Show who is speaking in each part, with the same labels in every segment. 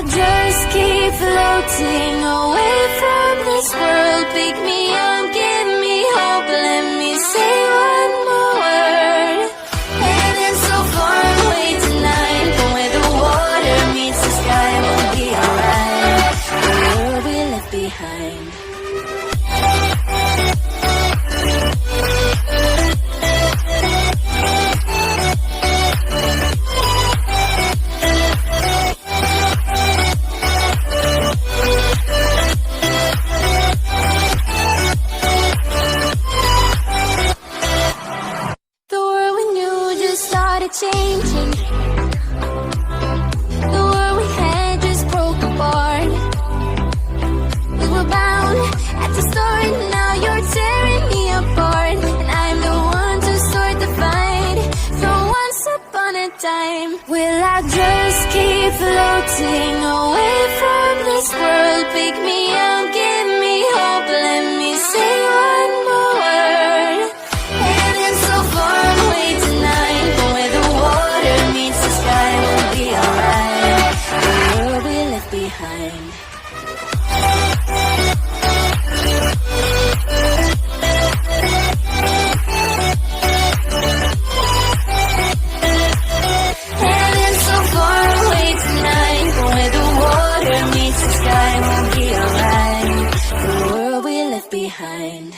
Speaker 1: just keep floating away from this world. Pick me up, give me hope, let me say one more word. Heaven so far away tonight, but where the water meets the sky, we'll be alright. The world we left behind. Changing. The world we had just broke apart. We were bound at the start, now you're tearing me apart. And I'm the one to start the fight from once upon a time. Will I just keep floating away from this world? Pick me up, give me hope, let me say one more word. Heaven so far away tonight, but where the water meets the sky, we'll be alright. The world we left behind. Heaven so far away tonight, but where the water meets the sky, we'll be alright. The world we left behind.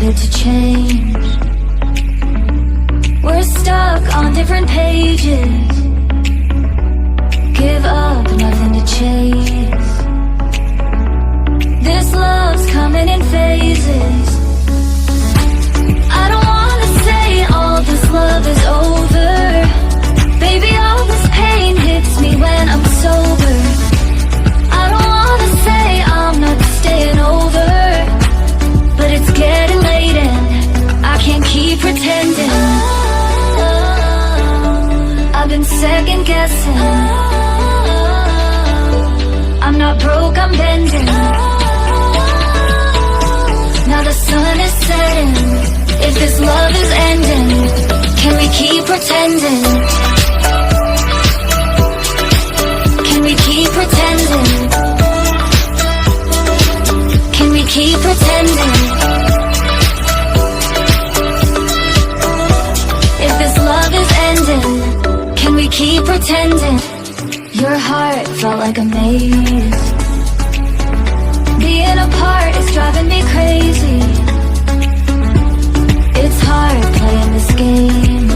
Speaker 1: started to change. We're stuck on different pages. Give up, nothing to chase. This love's coming in phases. I don't wanna say all this love is over. Baby, all this pain hits me when I'm sober. I don't wanna say I'm not staying over, but it's getting late and I can't keep pretending. I've been second guessing. I'm not broke, I'm bending. Now the sun is setting. If this love is ending, can we keep pretending? Can we keep pretending? Can we keep pretending? If this love is ending, can we keep pretending? Your heart felt like a maze. Being apart is driving me crazy. It's hard playing this game.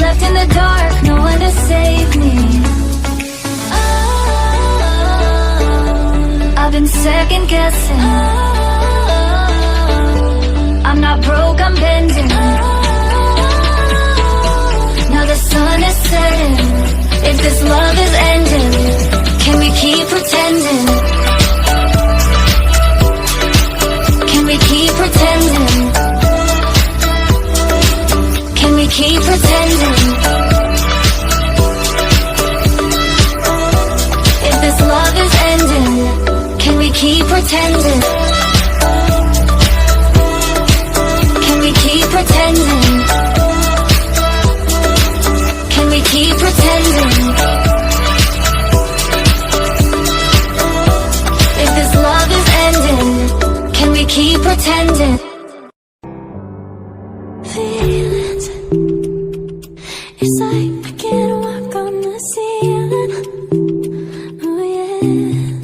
Speaker 1: Left in the dark, no one to save me. I've been second guessing. I'm not broke, I'm bending. Now the sun is setting. If this love is ending, can we keep pretending? Can we keep pretending? Can we keep pretending? If this love is ending, can we keep pretending? Can we keep pretending? Can we keep pretending? If this love is ending, can we keep pretending? Feelings, it's like I can't walk on the ceiling. Oh yeah.